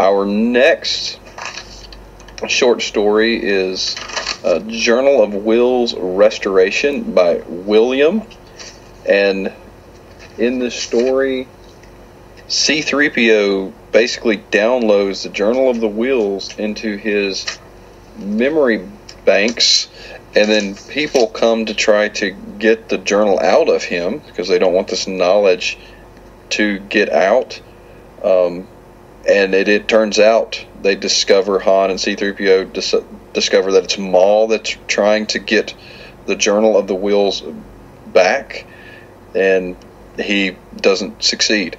Our next short story is Journal of Whills Restoration by William. And in this story, C-3PO basically downloads the Journal of the Whills into his memory banks, and then people come to try to get the journal out of him because they don't want this knowledge to get out. And it turns out they discover, Han and C-3PO discover that it's Maul that's trying to get the Journal of the Whills back, and he doesn't succeed.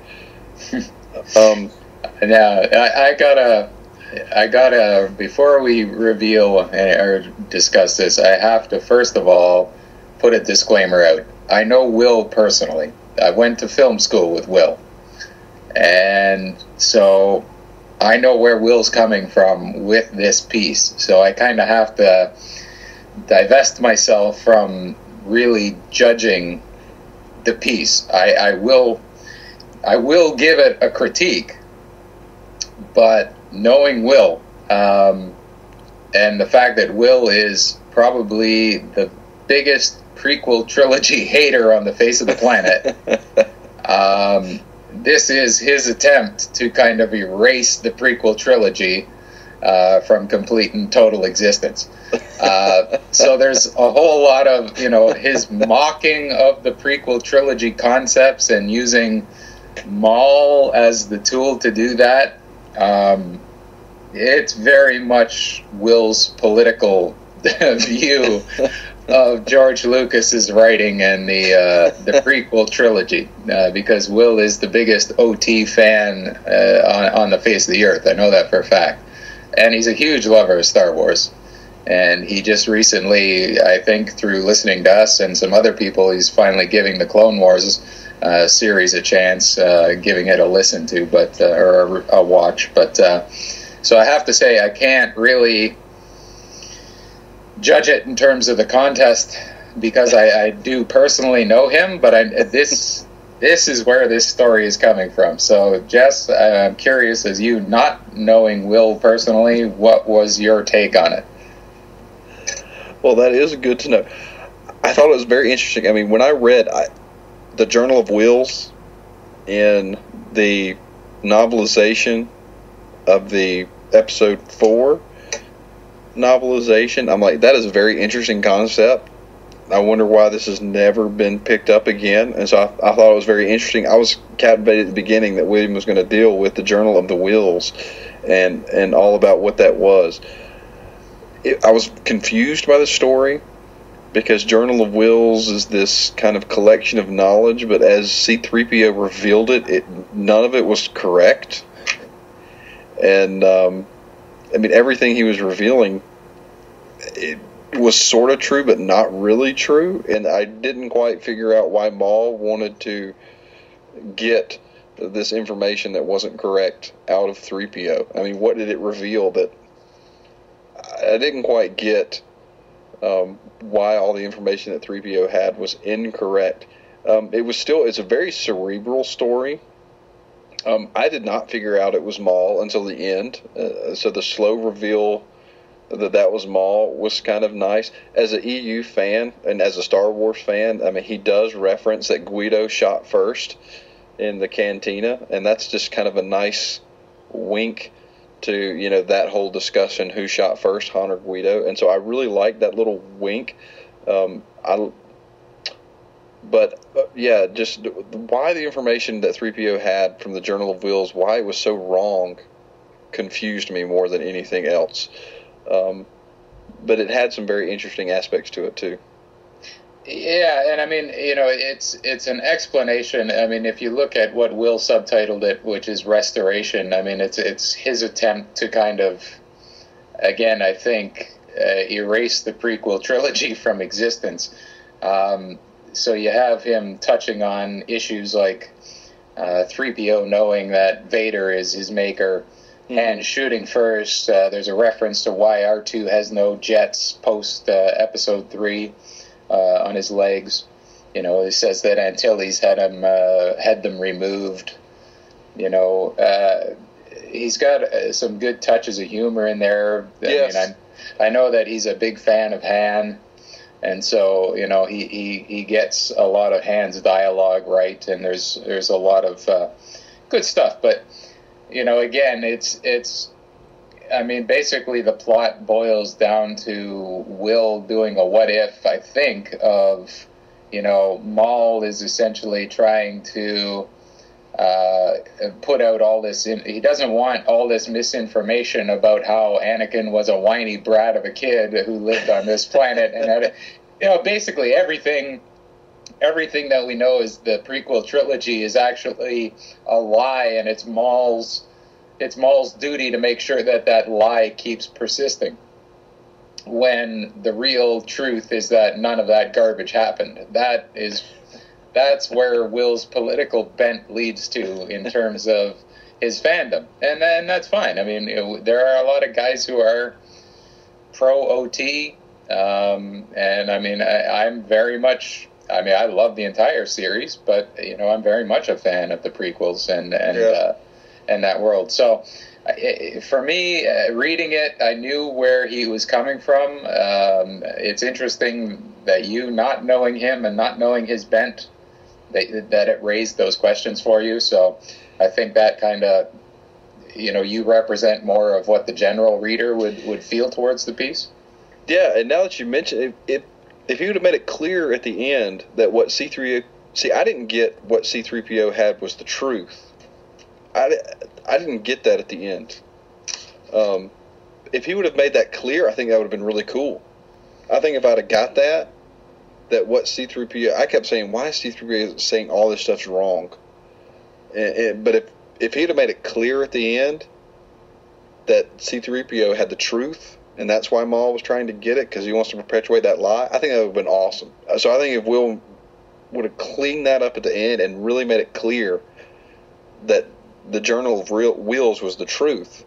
Now, I gotta, before we reveal or discuss this, I have to first of all put a disclaimer out. I know Will personally. I went to film school with Will. And so I know where Will's coming from with this piece. So I kind of have to divest myself from really judging the piece. I will give it a critique, but knowing Will, and the fact that Will is probably the biggest prequel trilogy hater on the face of the planet, this is his attempt to kind of erase the prequel trilogy from complete and total existence. So there's a whole lot of, his mocking of the prequel trilogy concepts and using Maul as the tool to do that. It's very much Will's political view of George Lucas's writing and the prequel trilogy, because Will is the biggest OT fan on the face of the earth. I know that for a fact. And he's a huge lover of Star Wars. And he just recently, I think through listening to us and some other people, he's finally giving the Clone Wars series a chance, giving it a listen to, or a watch. But so I have to say, I can't really judge it in terms of the contest because I do personally know him, but this is where this story is coming from. So, Jess, I'm curious, as you not knowing Will personally, what was your take on it? Well, that is good to know. I thought it was very interesting. I mean, when I read the Journal of Whills in the novelization of the Episode 4 novelization, I'm like, that is a very interesting concept. I wonder why this has never been picked up again. And so I thought it was very interesting. I was captivated at the beginning that William was going to deal with the Journal of the Whills and all about what that was. I was confused by the story because Journal of Whills is this kind of collection of knowledge, but as C-3PO revealed none of it was correct. And I mean, everything he was revealing, it was sort of true, but not really true. And I didn't quite figure out why Maul wanted to get this information that wasn't correct out of 3PO. I mean, what did it reveal that I didn't quite get? Why all the information that 3PO had was incorrect. It's a very cerebral story. I did not figure out it was Maul until the end. So the slow reveal that was Maul was kind of nice. As an EU fan and as a Star Wars fan, I mean, he does reference that Guido shot first in the cantina, and that's just kind of a nice wink to, that whole discussion, who shot first, Han or Guido. And so I really liked that little wink. Just why the information that 3PO had from the Journal of Whills, why it was so wrong, confused me more than anything else. But it had some very interesting aspects to it, too. Yeah, and I mean, it's an explanation. I mean, if you look at what Will subtitled it, which is Restoration, I mean, it's his attempt to kind of, again, I think, erase the prequel trilogy from existence. So you have him touching on issues like 3PO knowing that Vader is his maker and shooting first. There's a reference to why R2 has no jets post Episode 3 on his legs. He says that Antilles had them removed. he's got some good touches of humor in there. Yes. I mean, I know that he's a big fan of Han, and so he gets a lot of Han's dialogue right, and there's a lot of good stuff. But again, it's I mean, basically the plot boils down to Will doing a what if, I think, of Maul is essentially trying to put out all this. He doesn't want all this misinformation about how Anakin was a whiny brat of a kid who lived on this planet, and basically everything that we know is the prequel trilogy is actually a lie, and it's Maul's duty to make sure that lie keeps persisting. When the real truth is that none of that garbage happened. That's where Will's political bent leads to in terms of his fandom. And that's fine. I mean, there are a lot of guys who are pro-OT. And I mean, I'm very much, I mean, I love the entire series, but, I'm very much a fan of the prequels and that world. So for me, reading it, I knew where he was coming from. It's interesting that you not knowing him and not knowing his bent, that it raised those questions for you. So I think that kind of, you represent more of what the general reader would feel towards the piece. Yeah, and now that you mention it, if he would have made it clear at the end that what I didn't get what C-3PO had was the truth. I didn't get that at the end. If he would have made that clear, I think that would have been really cool. I think if I'd have got that what C-3PO... I kept saying, why is C-3PO saying all this stuff's wrong? But if he'd have made it clear at the end that C-3PO had the truth, and that's why Maul was trying to get it, because he wants to perpetuate that lie, I think that would have been awesome. So I think if Will would have cleaned that up at the end and really made it clear that the Journal of Whills was the truth,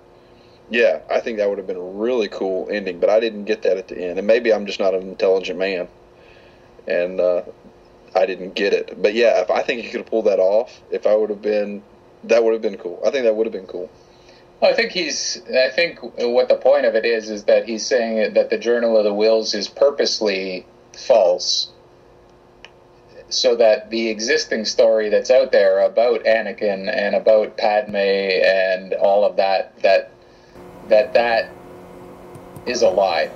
yeah, I think that would have been a really cool ending, but I didn't get that at the end. And maybe I'm just not an intelligent man, and I didn't get it. But yeah, I think he could have pulled that off. That would have been cool. I think that would have been cool. Well, I think what the point of it is that he's saying that the Journal of the Whills is purposely false, so that the existing story that's out there about Anakin and about Padme and all of that is a lie.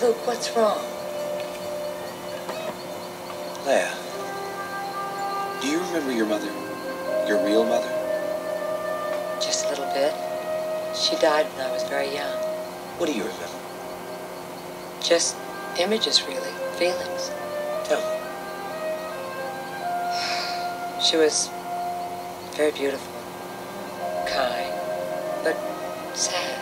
Luke, what's wrong? Leia, do you remember your mother? Your real mother? Just a little bit. She died when I was very young. What do you remember? Just images, really. Feelings. Tell me. She was very beautiful, kind, but sad.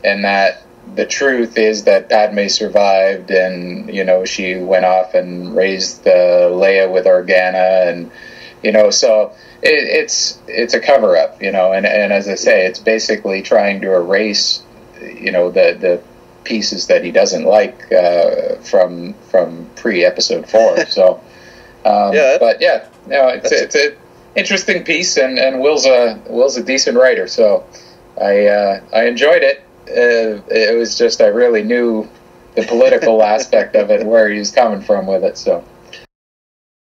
And that the truth is that Padme survived, and she went off and raised Leia with Organa, and so it's a cover up, and as I say, it's basically trying to erase the pieces that he doesn't like from pre-episode 4. So it's an interesting piece, and Will's a decent writer, so I enjoyed it. It was just I really knew the political aspect of it, where he was coming from with it, so.